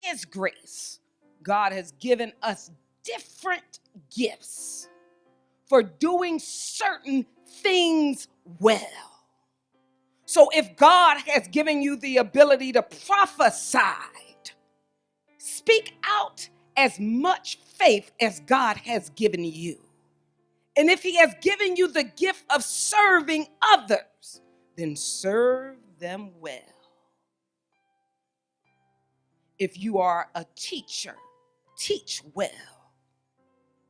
His grace, God has given us different gifts for doing certain things well. So if God has given you the ability to prophesy, speak out as much faith as God has given you. And if he has given you the gift of serving others, then serve them well. If you are a teacher, teach well.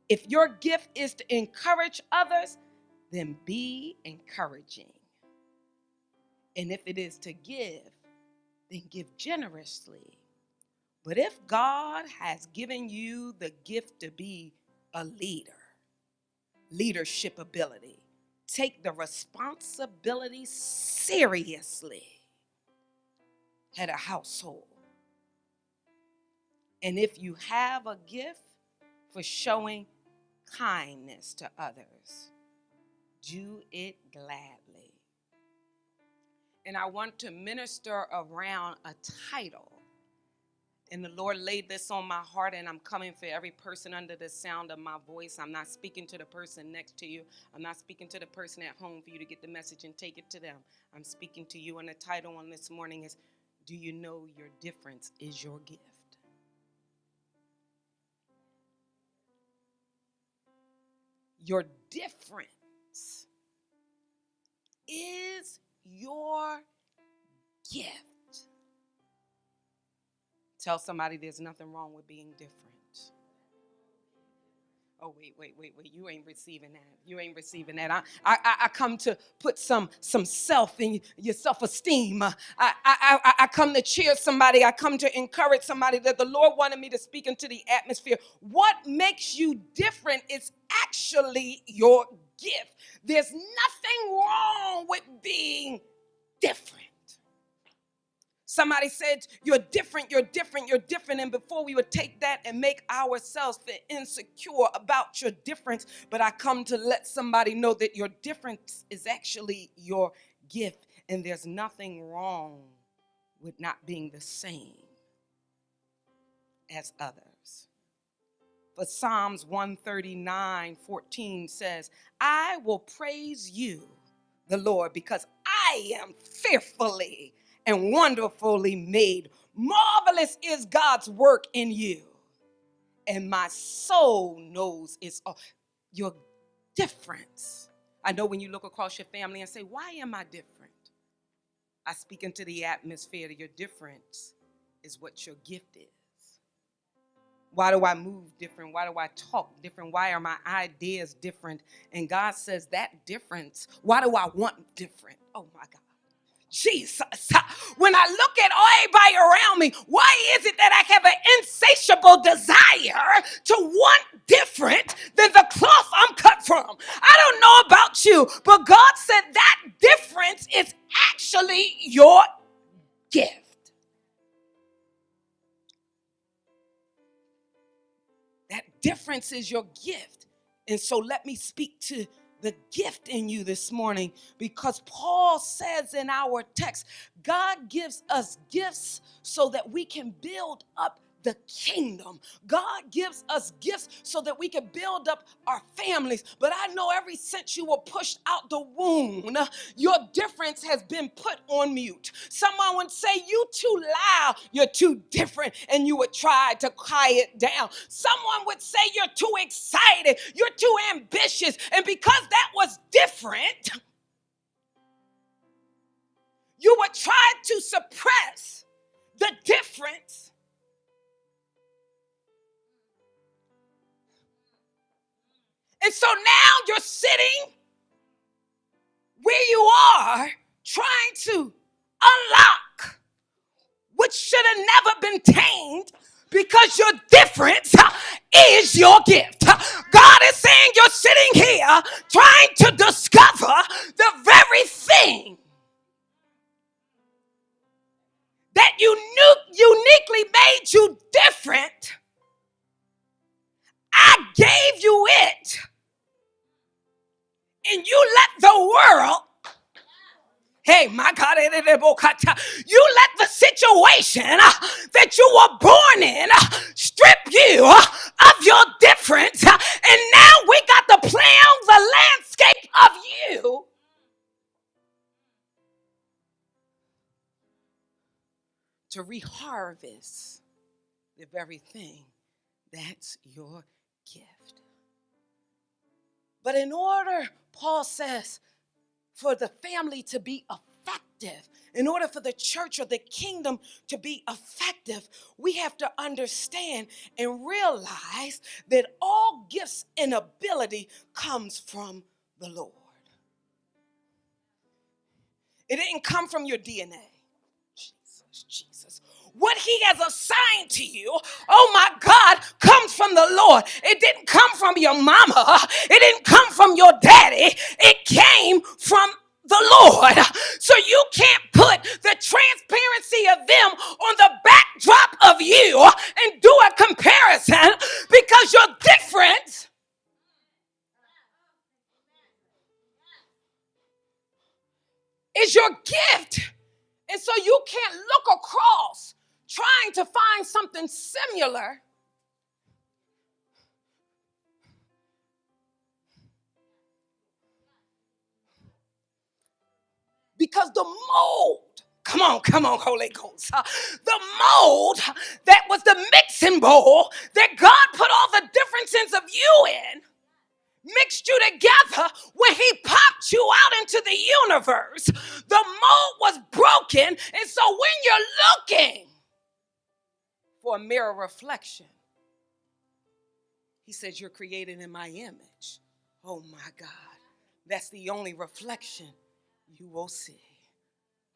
If your gift is to encourage others, then be encouraging. And if it is to give, then give generously. But if God has given you the gift to be a leader, leadership ability, take the responsibility seriously at a household. And if you have a gift for showing kindness to others, do it gladly. And I want to minister around a title. And the Lord laid this on my heart, and I'm coming for every person under the sound of my voice. I'm not speaking to the person next to you. I'm not speaking to the person at home for you to get the message and take it to them. I'm speaking to you, and the title on this morning is, Do You Know Your Difference is Your Gift? Your difference is your gift. Tell somebody there's nothing wrong with being different. Oh, wait. You ain't receiving that. You ain't receiving that. I come to put some self in your self-esteem. I come to cheer somebody. I come to encourage somebody that the Lord wanted me to speak into the atmosphere. What makes you different is actually your gift. There's nothing wrong with being different. Somebody said, you're different. And before we would take that and make ourselves feel insecure about your difference, but I come to let somebody know that your difference is actually your gift. And there's nothing wrong with not being the same as others. For Psalms 139:14 says, I will praise you, the Lord, because I am fearfully and wonderfully made. Marvelous is God's work in you. And my soul knows it's all. Your difference. I know when you look across your family and say, why am I different? I speak into the atmosphere that your difference is what your gift is. Why do I move different? Why do I talk different? Why are my ideas different? And God says that difference. Why do I want different? Oh my God. Jesus, when I look at everybody around me, why is it that I have an insatiable desire to want different than the cloth I'm cut from? I don't know about you, but God said that difference is actually your gift. That difference is your gift. And so let me speak to the gift in you this morning, because Paul says in our text, God gives us gifts so that we can build up the kingdom. God gives us gifts so that we can build up our families. But I know ever since you were pushed out the womb, your difference has been put on mute. Someone would say, you too loud, you're too different, and you would try to quiet down. Someone would say, you're too excited, you're too ambitious, and because that was different, you would try to suppress the difference. And so now you're sitting where you are trying to unlock what should have never been tamed, because your difference is your gift. God is saying you're sitting here trying to discover the very thing that uniquely made you different. I gave you it. And you let the world, hey, my God, you let the situation situation that you were born in, strip you of your difference, and now we got the plan, the landscape of you to reharvest the very thing that's your gift. But in order, Paul says, for the family to be effective, in order for the church or the kingdom to be effective, we have to understand and realize that all gifts and ability comes from the Lord. It didn't come from your DNA. Jesus. What he has assigned to you, oh my God, comes from the Lord. It didn't come from your mama. It didn't come from your daddy. It came from the Lord. So you can't put the transparency of them on the backdrop of you and do a comparison, because you're different. Is your gift. And so you can't look across trying to find something similar because the mold, come on, Holy Ghost, the mold that was the mixing bowl that God put all the differences of you in, mixed you together when he popped you out into the universe. The mold was broken, and so when you're looking for a mirror reflection, he says, you're created in my image. Oh my God. That's the only reflection you will see.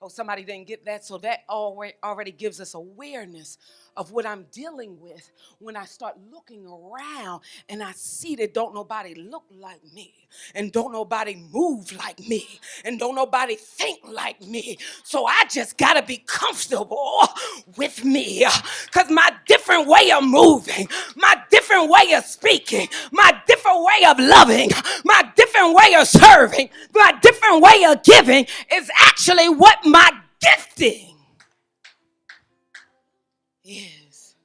Oh, somebody didn't get that. So that already gives us awareness of what I'm dealing with when I start looking around and I see that don't nobody look like me, and don't nobody move like me, and don't nobody think like me. So I just got to be comfortable with me, because my different way of moving, my different way of speaking, my different way of loving, my different way of serving, my different way of giving is actually what my gifting is.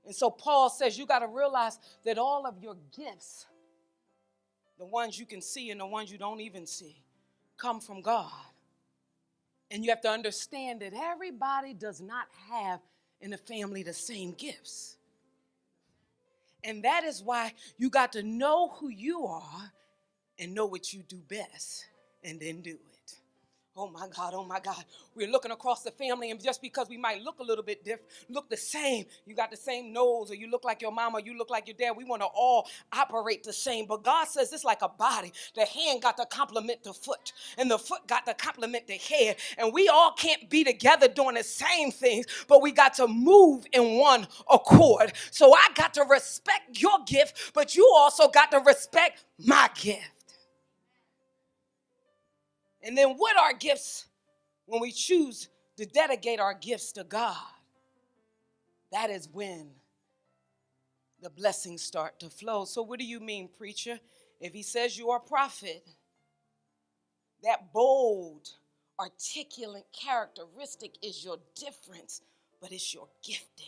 And so Paul says you got to realize that all of your gifts, the ones you can see and the ones you don't even see, come from God. And you have to understand that everybody does not have in the family the same gifts. And that is why you got to know who you are and know what you do best and then do it. Oh my God. We're looking across the family, and just because we might look a little bit different, look the same, you got the same nose, or you look like your mama, you look like your dad, we want to all operate the same. But God says it's like a body. The hand got to complement the foot, and the foot got to complement the head. And we all can't be together doing the same things, but we got to move in one accord. So I got to respect your gift, but you also got to respect my gift. And then what are gifts when we choose to dedicate our gifts to God? That is when the blessings start to flow. So what do you mean, preacher? If he says you are a prophet, that bold, articulate characteristic is your difference, but it's your gifting.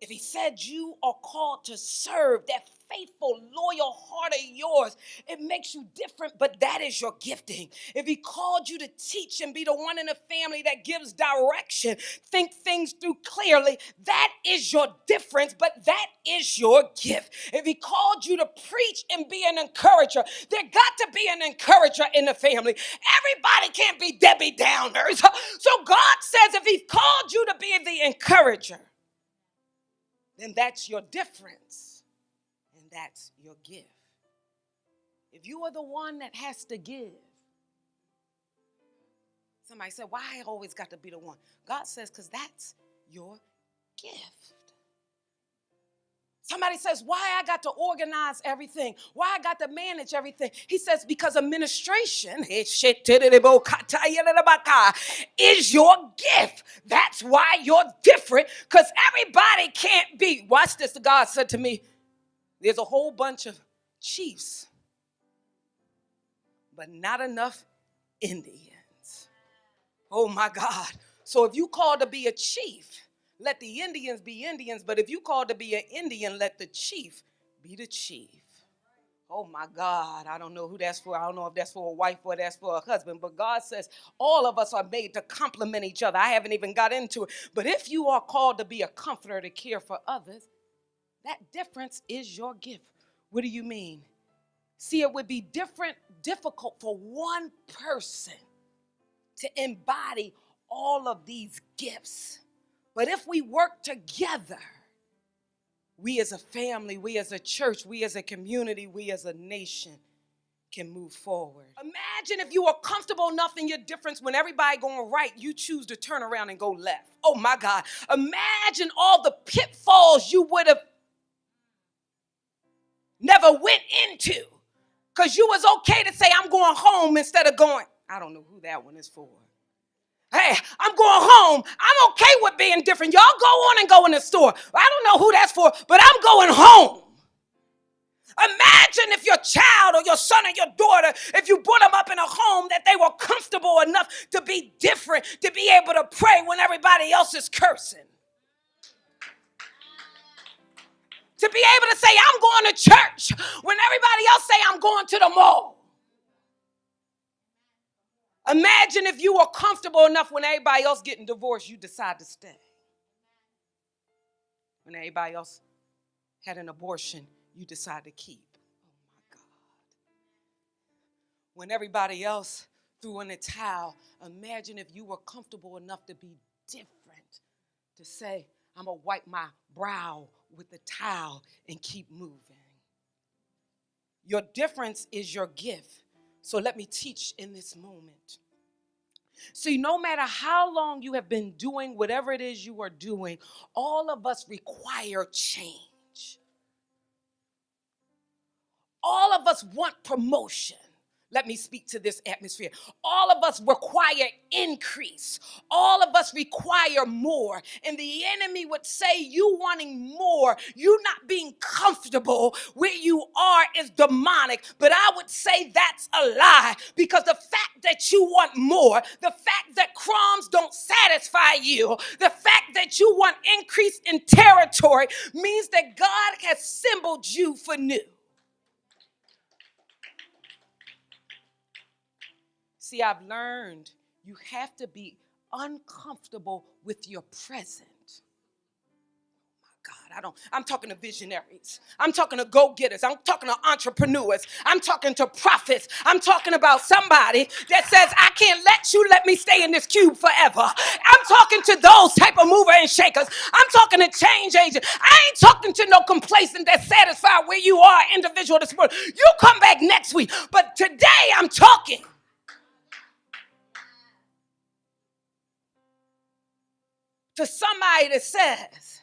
If he said you are called to serve, that faithful, loyal heart of yours, it makes you different, but that is your gifting. If he called you to teach and be the one in the family that gives direction, think things through clearly, that is your difference, but that is your gift. If he called you to preach and be an encourager, there got to be an encourager in the family. Everybody can't be Debbie Downers. So God says if he called you to be the encourager, then that's your difference, and that's your gift. If you are the one that has to give, somebody said, why I always got to be the one? God says, because that's your gift. Somebody says, why I got to organize everything? Why I got to manage everything? He says, because administration is your gift. That's why you're different, because everybody can't be. Watch this. God said to me, there's a whole bunch of chiefs, but not enough Indians. Oh my God. So if you called to be a chief, let the Indians be Indians. But if you called to be an Indian, let the chief be the chief. Oh my God, I don't know who that's for. I don't know if that's for a wife or that's for a husband. But God says all of us are made to complement each other. I haven't even got into it. But if you are called to be a comforter, to care for others, that difference is your gift. What do you mean? See, it would be difficult for one person to embody all of these gifts. But if we work together, we as a family, we as a church, we as a community, we as a nation can move forward. Imagine if you were comfortable enough in your difference when everybody going right, you choose to turn around and go left. Oh my God. Imagine all the pitfalls you would have never went into because you was okay to say, I'm going home instead of going, I don't know who that one is for. Hey, I'm going home. I'm okay with being different. Y'all go on and go in the store. I don't know who that's for, but I'm going home. Imagine if your child or your son or your daughter, if you brought them up in a home that they were comfortable enough to be different, to be able to pray when everybody else is cursing. To be able to say, I'm going to church when everybody else say, I'm going to the mall. Imagine if you were comfortable enough when everybody else getting divorced, you decide to stay. When everybody else had an abortion, you decide to keep. Oh my God. When everybody else threw in the towel, imagine if you were comfortable enough to be different, to say, I'm going to wipe my brow with the towel and keep moving. Your difference is your gift. So let me teach in this moment. See, no matter how long you have been doing whatever it is you are doing, all of us require change. All of us want promotion. Let me speak to this atmosphere. All of us require increase. All of us require more. And the enemy would say you wanting more, you not being comfortable where you are is demonic. But I would say that's a lie, because the fact that you want more, the fact that crumbs don't satisfy you, the fact that you want increase in territory means that God has assembled you for new. See, I've learned you have to be uncomfortable with your present. My God, I'm talking to visionaries. I'm talking to go-getters. I'm talking to entrepreneurs. I'm talking to prophets. I'm talking about somebody that says, I can't let me stay in this cube forever. I'm talking to those type of mover and shakers. I'm talking to change agents. I ain't talking to no complacent that's satisfied where you are, individual this morning. You come back next week. But today I'm talking to somebody that says,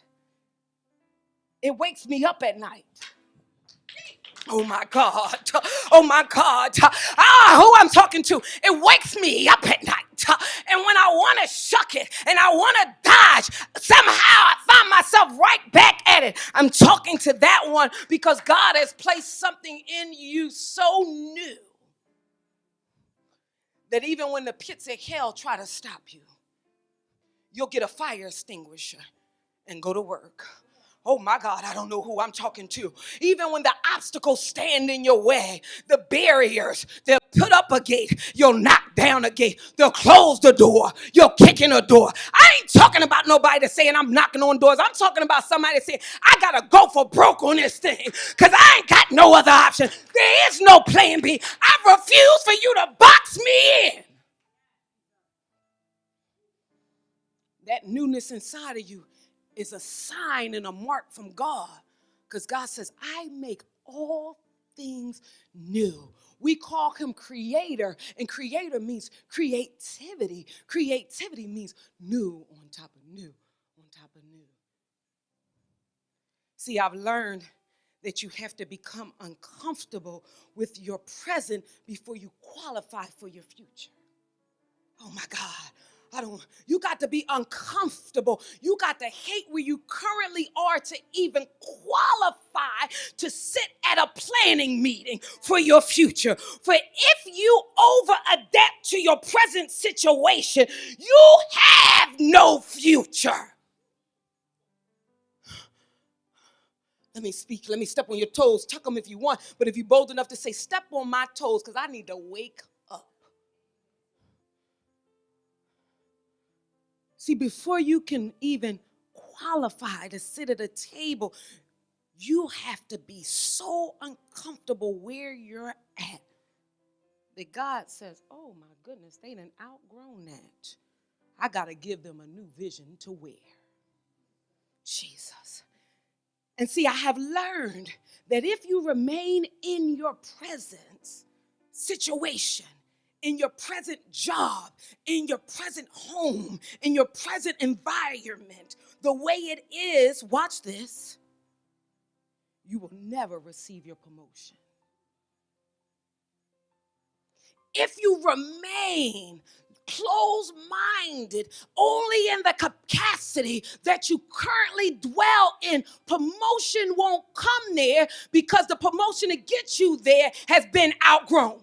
it wakes me up at night. Oh my God. Oh my God. Who I'm talking to, it wakes me up at night. And when I want to shuck it and I want to dodge, somehow I find myself right back at it. I'm talking to that one because God has placed something in you so new that even when the pits of hell try to stop you, you'll get a fire extinguisher and go to work. Oh my God, I don't know who I'm talking to. Even when the obstacles stand in your way, the barriers, they'll put up a gate, you'll knock down a gate, they'll close the door, you'll kick in a door. I ain't talking about nobody that's saying I'm knocking on doors. I'm talking about somebody saying, I gotta go for broke on this thing because I ain't got no other option. There is no plan B. I refuse for you to box me in. That newness inside of you is a sign and a mark from God, because God says, I make all things new. We call him creator, and creator means creativity. Creativity means new on top of new on top of new. See, I've learned that you have to become uncomfortable with your present before you qualify for your future. Oh my God. You got to be uncomfortable. You got to hate where you currently are to even qualify to sit at a planning meeting for your future. For if you over adapt to your present situation, you have no future. Let me speak. Let me step on your toes. Tuck them if you want. But if you're bold enough to say, step on my toes, because I need to wake up. See, before you can even qualify to sit at a table, you have to be so uncomfortable where you're at that God says, oh my goodness, they done outgrown that. I got to give them a new vision to wear. Jesus. And see, I have learned that if you remain in your present situation, in your present job, in your present home, in your present environment, the way it is, watch this, you will never receive your promotion. If you remain closed-minded only in the capacity that you currently dwell in, promotion won't come there because the promotion to get you there has been outgrown.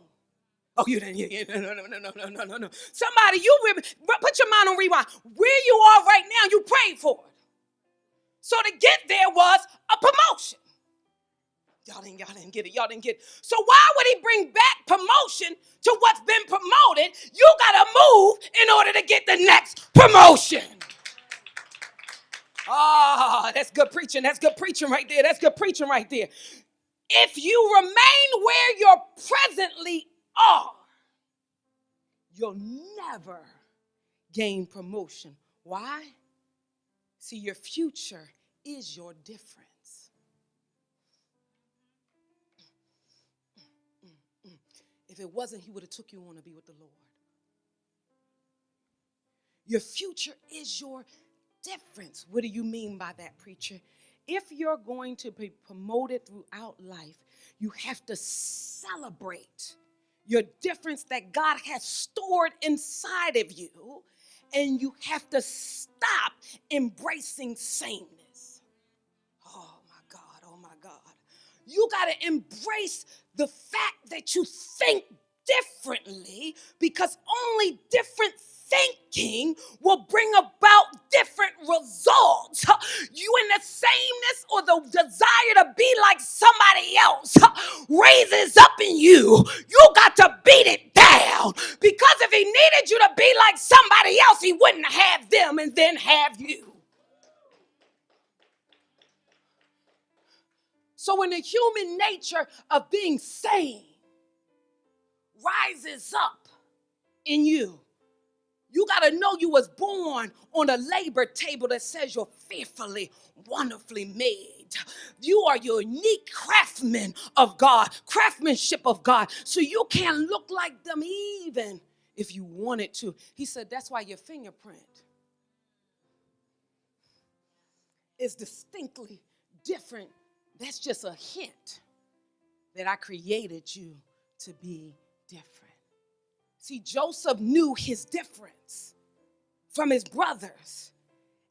Oh, you didn't. No. Somebody, put your mind on rewind. Where you are right now, you prayed for it. So to get there was a promotion. Y'all didn't get it. Y'all didn't get it. So why would he bring back promotion to what's been promoted? You got to move in order to get the next promotion. Ah, that's good preaching. That's good preaching right there. That's good preaching right there. If you remain where you presently are, you'll never gain promotion. Why? See, your future is your difference. If it wasn't, he would have took you on to be with the Lord. Your future is your difference. What do you mean by that, preacher? If you're going to be promoted throughout life, you have to celebrate your difference that God has stored inside of you, and you have to stop embracing sameness. Oh my God. You got to embrace the fact that you think differently, because only different thinking will bring about different results. You in the sameness or the desire to be like somebody else raises up in you. You got to beat it down, because if he needed you to be like somebody else, he wouldn't have them and then have you. So when the human nature of being sane rises up in you, you got to know you was born on a labor table that says you're fearfully, wonderfully made. You are your unique craftsman of God, craftsmanship of God. So you can't look like them even if you wanted to. He said that's why your fingerprint is distinctly different. That's just a hint that I created you to be different. See, Joseph knew his difference from his brothers.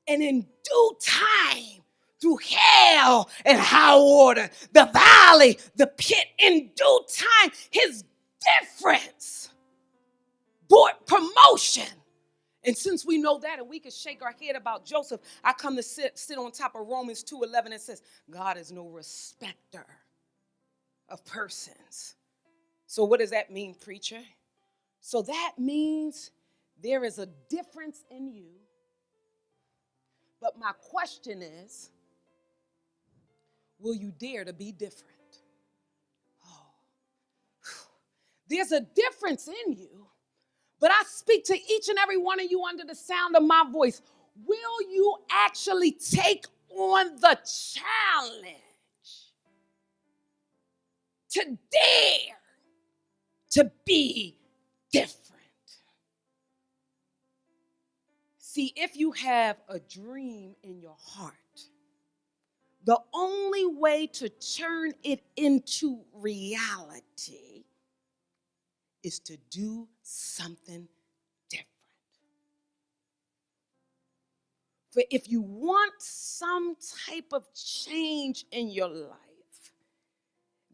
And in due time, through hell and high water, the valley, the pit, in due time, his difference brought promotion. And since we know that and we can shake our head about Joseph, I come to sit on top of Romans 2:11 and says, God is no respecter of persons. So what does that mean, preacher? So that means there is a difference in you. But my question is, will you dare to be different? Oh. There's a difference in you. But I speak to each and every one of you under the sound of my voice. Will you actually take on the challenge to dare to be different? See, if you have a dream in your heart, the only way to turn it into reality is to do something different. For if you want some type of change in your life,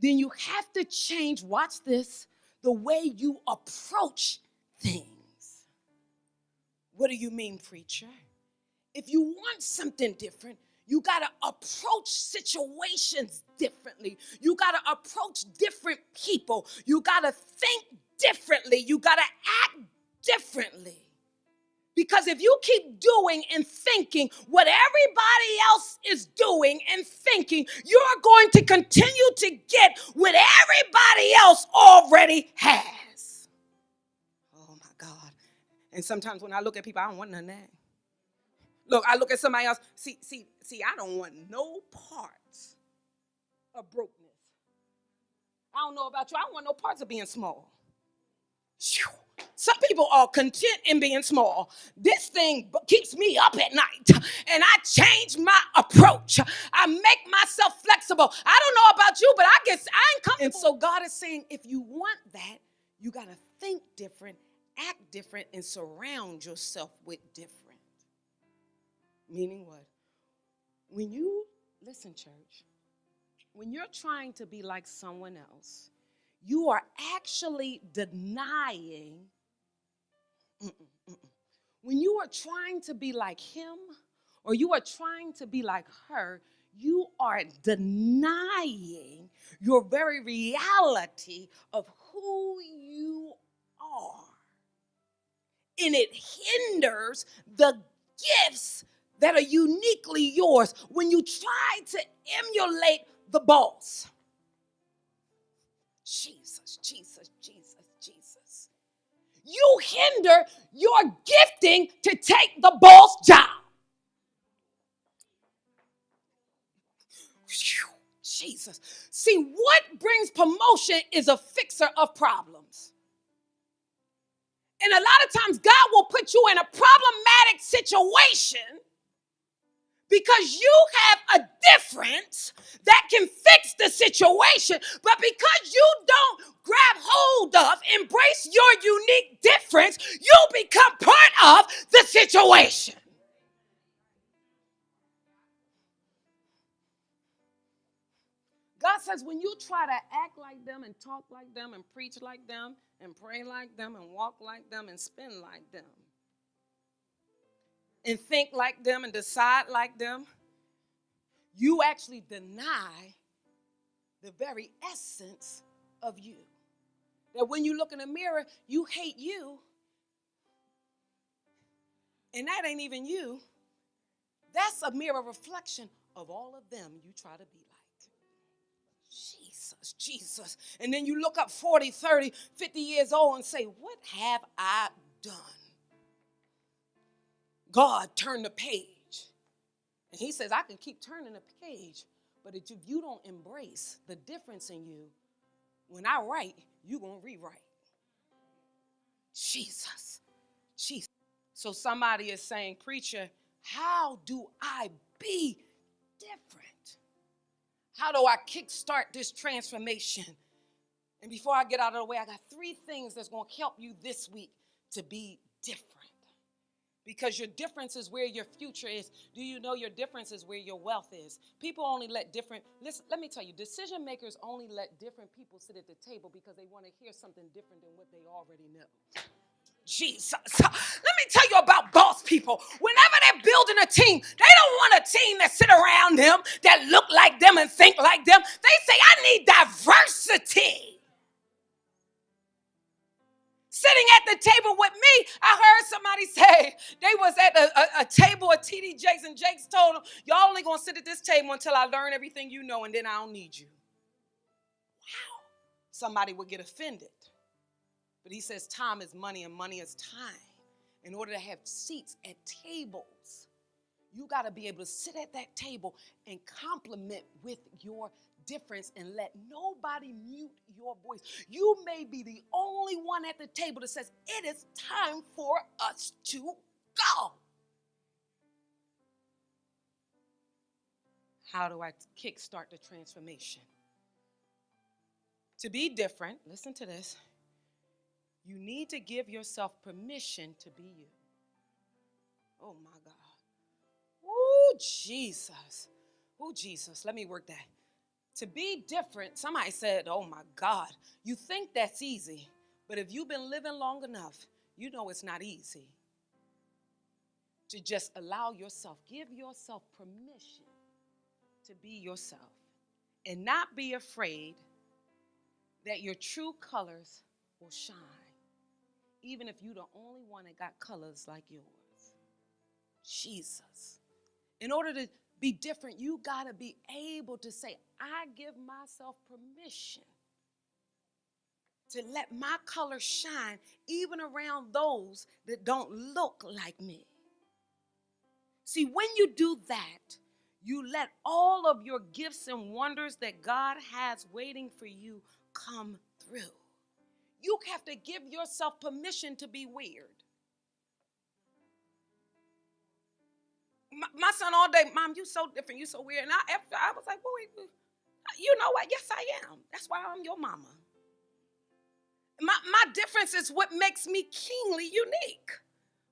then you have to change, watch this, the way you approach things. What do you mean, preacher? If you want something different, you got to approach situations differently. You got to approach different people. You got to think differently. You got to act differently. Because if you keep doing and thinking what everybody else is doing and thinking, you're going to continue to get what everybody else already has. Oh my God. And sometimes when I look at people, I don't want none of that. Look, I look at somebody else. See, I don't want no parts of brokenness. I don't know about you. I don't want no parts of being small. Some people are content in being small. This thing keeps me up at night, and I change my approach. I make myself flexible. I don't know about you, but I guess I ain't comfortable. And so God is saying, if you want that, you got to think different, act different, and surround yourself with different. Meaning what? When you, listen, church, when you're trying to be like someone else, you are actually denying. When you are trying to be like him or you are trying to be like her, you are denying your very reality of who you are. And it hinders the gifts that are uniquely yours when you try to emulate the boss. Jesus. You hinder your gifting to take the boss job. Jesus. See, what brings promotion is a fixer of problems. And a lot of times God will put you in a problematic situation because you have a difference that can fix the situation, but because you don't grab hold of, embrace your unique difference, you become part of the situation. God says when you try to act like them and talk like them and preach like them and pray like them and walk like them and spin like them and think like them and decide like them, you actually deny the very essence of you. That when you look in the mirror, you hate you. And that ain't even you. That's a mirror reflection of all of them you try to be like. Jesus. And then you look up 40, 30, 50 years old and say, what have I done? God turned the page. And he says, I can keep turning the page, but if you don't embrace the difference in you, when I write, you're going to rewrite. Jesus. So somebody is saying, preacher, how do I be different? How do I kickstart this transformation? And before I get out of the way, I got 3 things that's going to help you this week to be different. Because your difference is where your future is. Do you know your difference is where your wealth is? People only listen, let me tell you, decision makers only let different people sit at the table because they want to hear something different than what they already know. Jesus. Let me tell you about boss people. Whenever they're building a team, they don't want a team that sit around them, that look like them and think like them. They say, I need diversity. Sitting at the table with me, I heard somebody say they was at a table at TD Jakes, and Jakes told them, y'all only going to sit at this table until I learn everything you know, and then I don't need you. Wow. Somebody would get offended. But he says time is money and money is time. In order to have seats at tables, you got to be able to sit at that table and compliment with your difference and let nobody mute your voice. You may be the only one at the table that says, it is time for us to go. How do I kickstart the transformation? To be different, listen to this. You need to give yourself permission to be you. Oh, my God. Oh, Jesus. Oh, Jesus. Let me work that. To be different, somebody said, oh my God, you think that's easy. But if you've been living long enough, you know it's not easy to just allow yourself, give yourself permission to be yourself and not be afraid that your true colors will shine, even if you're the only one that got colors like yours. Jesus. In order to be different, you got to be able to say, I give myself permission to let my color shine even around those that don't look like me. See, when you do that, you let all of your gifts and wonders that God has waiting for you come through. You have to give yourself permission to be weird. My son all day, Mom, you so different, you so weird. And I was like, well, wait, you know what? Yes, I am. That's why I'm your mama. My difference is what makes me kingly unique.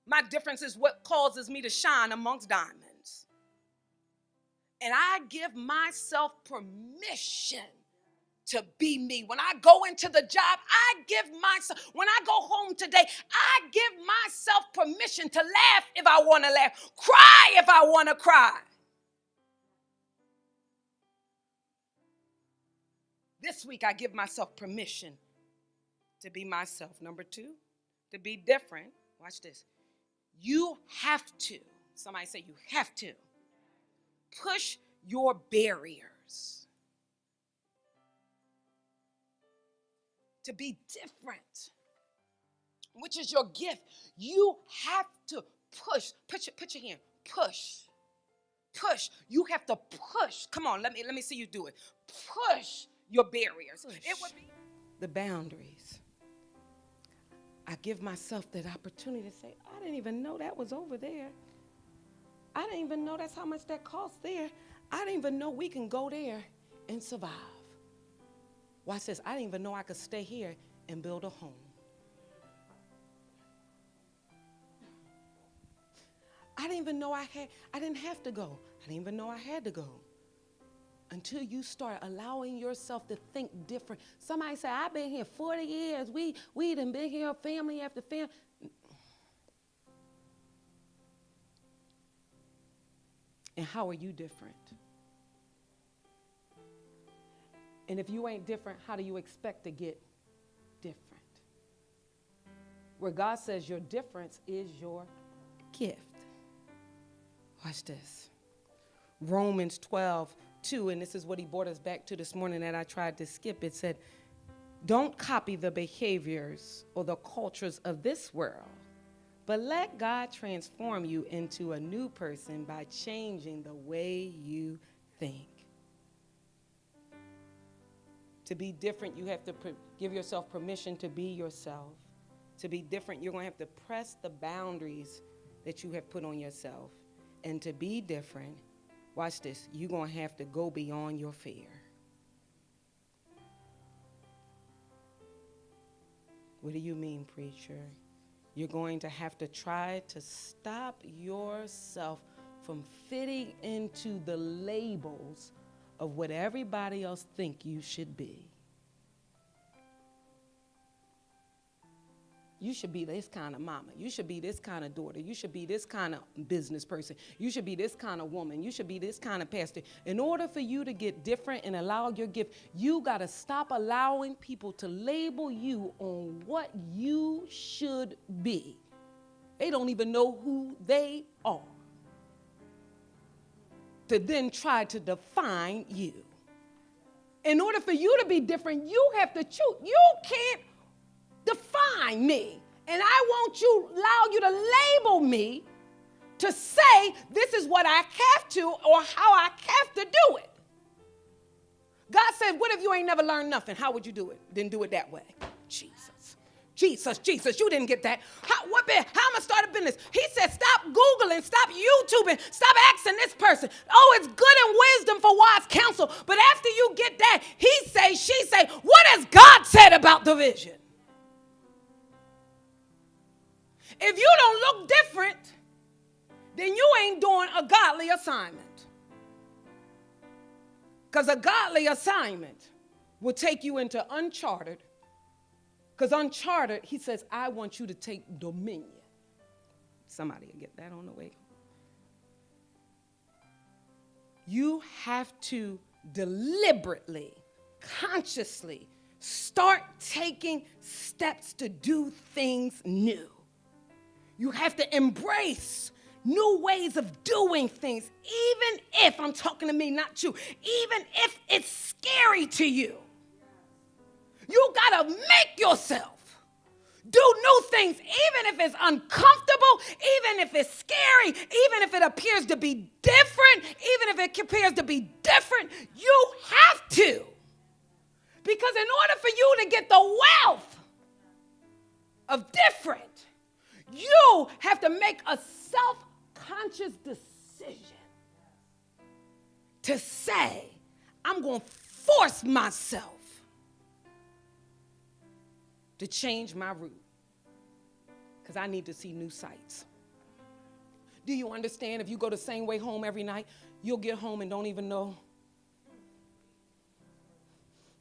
My difference is what causes me to shine amongst diamonds. And I give myself permission to be me. When I go into the job, I give myself, when I go home today, I give myself permission to laugh if I want to laugh, cry if I want to cry. This week, I give myself permission to be myself. Number 2, to be different. Watch this. You have to, somebody say you have to, push your barriers. To be different, which is your gift. You have to push. Put your hand. Push. You have to push. Come on, let me see you do it. Push your barriers. Push. It would be the boundaries. I give myself that opportunity to say, I didn't even know that was over there. I didn't even know that's how much that costs there. I didn't even know we can go there and survive. Watch this. I didn't even know I could stay here and build a home. I didn't even know I didn't have to go. I didn't even know I had to go. Until you start allowing yourself to think different. Somebody say, I've been here 40 years. We done been here family after family. And how are you different? And if you ain't different, how do you expect to get different? Where God says your difference is your gift. Watch this. Romans 12:2, and this is what he brought us back to this morning that I tried to skip. It said, don't copy the behaviors or the cultures of this world, but let God transform you into a new person by changing the way you think. To be different, you have to give yourself permission to be yourself. To be different, you're going to have to press the boundaries that you have put on yourself. And to be different, watch this, you're going to have to go beyond your fear. What do you mean, preacher? You're going to have to try to stop yourself from fitting into the labels of what everybody else think you should be. You should be this kind of mama. You should be this kind of daughter. You should be this kind of business person. You should be this kind of woman. You should be this kind of pastor. In order for you to get different and allow your gift, you got to stop allowing people to label you on what you should be. They don't even know who they are, to then try to define you. In order for you to be different, you have to choose. You can't define me. And I won't allow you to label me to say this is what I have to or how I have to do it. God said, what if you ain't never learned nothing? How would you do it? Then do it that way. Jesus, you didn't get that. How am I going to start a business? He said, stop Googling, stop YouTubing, stop asking this person. Oh, it's good and wisdom for wise counsel. But after you get that, she say, what has God said about the vision? If you don't look different, then you ain't doing a godly assignment. Because a godly assignment will take you into uncharted. Because uncharted, he says, I want you to take dominion. Somebody will get that on the way. You have to deliberately, consciously start taking steps to do things new. You have to embrace new ways of doing things, even if, I'm talking to me, not you, even if it's scary to you. You gotta make yourself do new things, even if it's uncomfortable, even if it's scary, even if it appears to be different, even if it appears to be different, you have to. Because in order for you to get the wealth of different, you have to make a self-conscious decision to say, I'm going to force myself to change my route because I need to see new sights. Do you understand if you go the same way home every night, you'll get home and don't even know?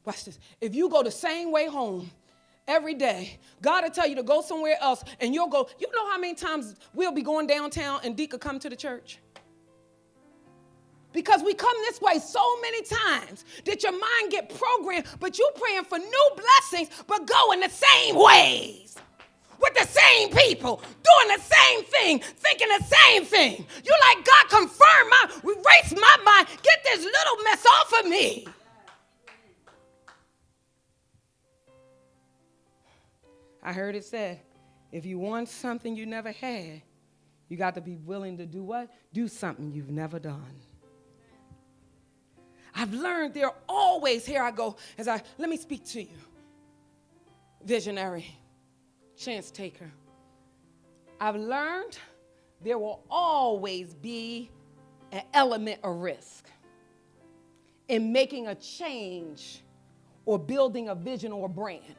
Watch this. If you go the same way home every day, God will tell you to go somewhere else and you'll go. You know how many times we'll be going downtown and Deke will come to the church? Because we come this way so many times that your mind get programmed, but you praying for new blessings, but going the same ways with the same people, doing the same thing, thinking the same thing. You like, God, confirm erase my mind, get this little mess off of me. I heard it said, if you want something you never had, you got to be willing to do what? Do something you've never done. I've learned there always, here I go, let me speak to you. Visionary, chance taker. I've learned there will always be an element of risk in making a change or building a vision or a brand.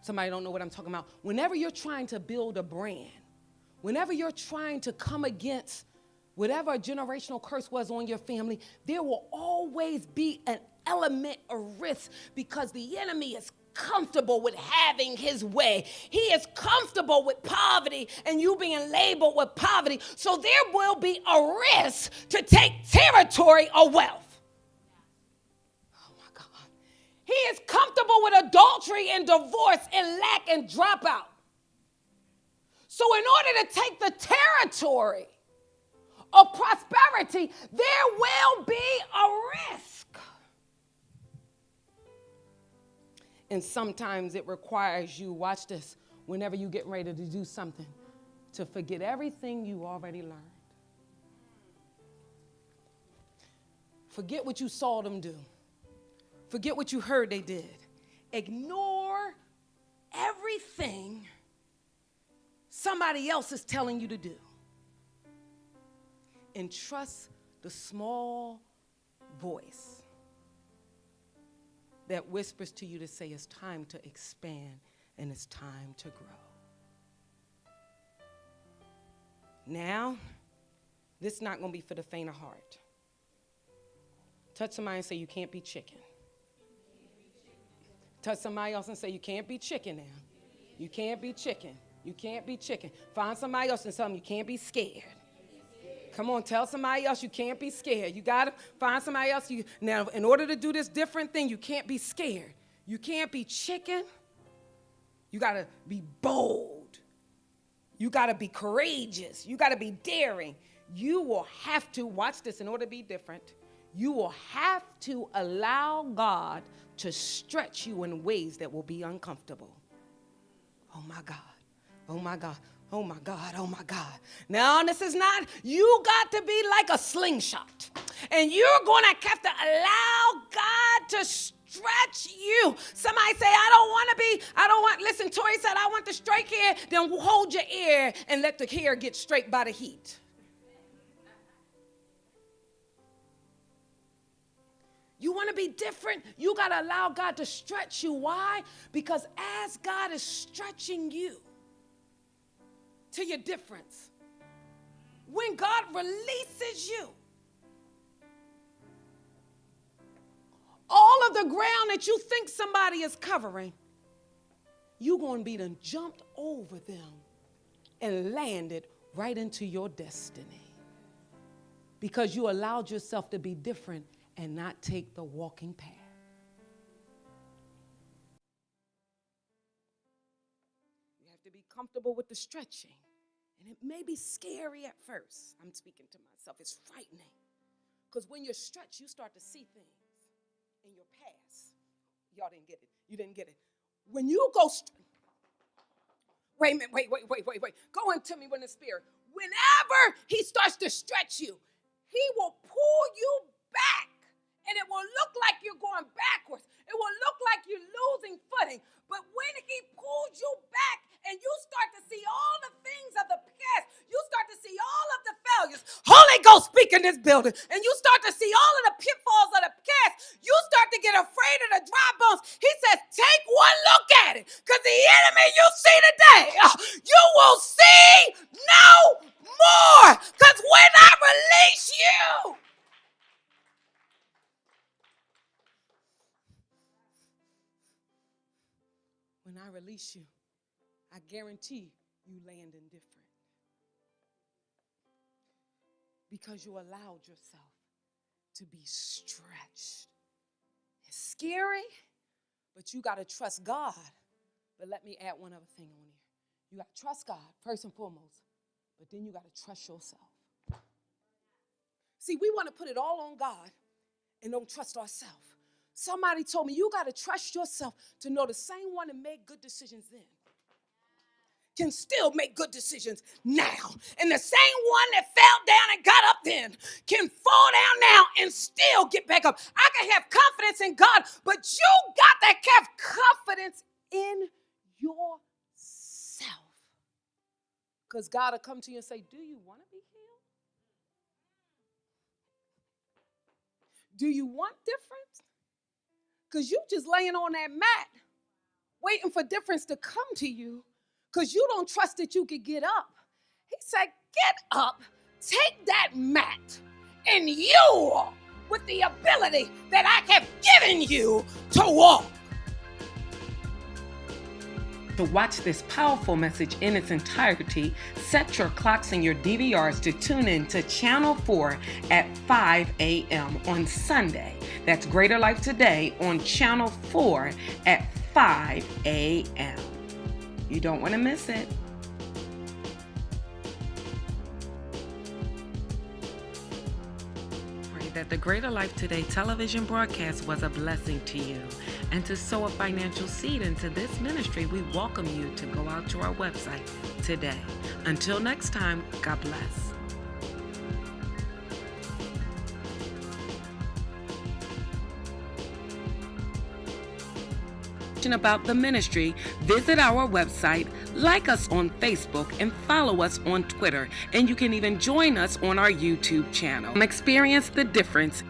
Somebody don't know what I'm talking about. Whenever you're trying to build a brand, whenever you're trying to come against whatever a generational curse was on your family, there will always be an element of risk because the enemy is comfortable with having his way. He is comfortable with poverty and you being labeled with poverty. So there will be a risk to take territory or wealth. He is comfortable with adultery and divorce and lack and dropout. So in order to take the territory of prosperity, there will be a risk. And sometimes it requires you, watch this, whenever you get ready to do something, to forget everything you already learned. Forget what you saw them do. Forget what you heard they did. Ignore everything somebody else is telling you to do. And trust the small voice that whispers to you to say it's time to expand and it's time to grow. Now, this is not going to be for the faint of heart. Touch somebody and say you can't be chicken. Touch somebody else and say, you can't be chicken now. You can't be chicken. You can't be chicken. Find somebody else and tell them you can't be scared. Come on, tell somebody else you can't be scared. You got to find somebody else. Now, in order to do this different thing, you can't be scared. You can't be chicken. You got to be bold. You got to be courageous. You got to be daring. You will have to, watch this, in order to be different, you will have to allow God to stretch you in ways that will be uncomfortable. Oh my God, oh my God, oh my God, oh my God. Now this is not, you got to be like a slingshot. And you're going to have to allow God to stretch you. Somebody say, listen, Tori said, I want the straight hair. Then hold your ear and let the hair get straight by the heat. You want to be different? You got to allow God to stretch you. Why? Because as God is stretching you to your difference, when God releases you, the ground that you think somebody is covering, you're going to be done jumped over them and landed right into your destiny. Because you allowed yourself to be different and not take the walking path. You have to be comfortable with the stretching. And it may be scary at first. I'm speaking to myself. It's frightening. Because when you're stretched, you start to see things in your past. Y'all didn't get it. You didn't get it. When you go, wait a minute, wait. Go into me with the Spirit. Whenever he starts to stretch you, he will pull you back. And it will look like you're going backwards. It will look like you're losing footing. But when he pulls you back and you start to see all the things of the past, you start to see all of the failures. Holy Ghost speak in this building. And you start to see all of the pitfalls of the past. You start to get afraid of the dry bones. He says, take one look at it. Because the enemy you see today, you will see no more. Because when I release you, when I release you, I guarantee you land indifferent. Because you allowed yourself to be stretched. It's scary, but you got to trust God. But let me add one other thing on here. You got to trust God, first and foremost, but then you got to trust yourself. See, we want to put it all on God and don't trust ourselves. Somebody told me, you got to trust yourself to know the same one that made good decisions then can still make good decisions now. And the same one that fell down and got up then can fall down now and still get back up. I can have confidence in God, but you got to have confidence in yourself. Because God will come to you and say, do you want to be healed? Do you want difference? Because you just laying on that mat waiting for difference to come to you because you don't trust that you could get up. He said, get up, take that mat, and you, with the ability that I have given you, to walk. To watch this powerful message in its entirety, set your clocks and your DVRs to tune in to Channel 4 at 5 a.m. on Sunday. That's Greater Life Today on Channel 4 at 5 a.m. You don't want to miss it. Pray that the Greater Life Today television broadcast was a blessing to you. And to sow a financial seed into this ministry, we welcome you to go out to our website today. Until next time, God bless. About the ministry, visit our website, like us on Facebook, and follow us on Twitter. And you can even join us on our YouTube channel. Experience the difference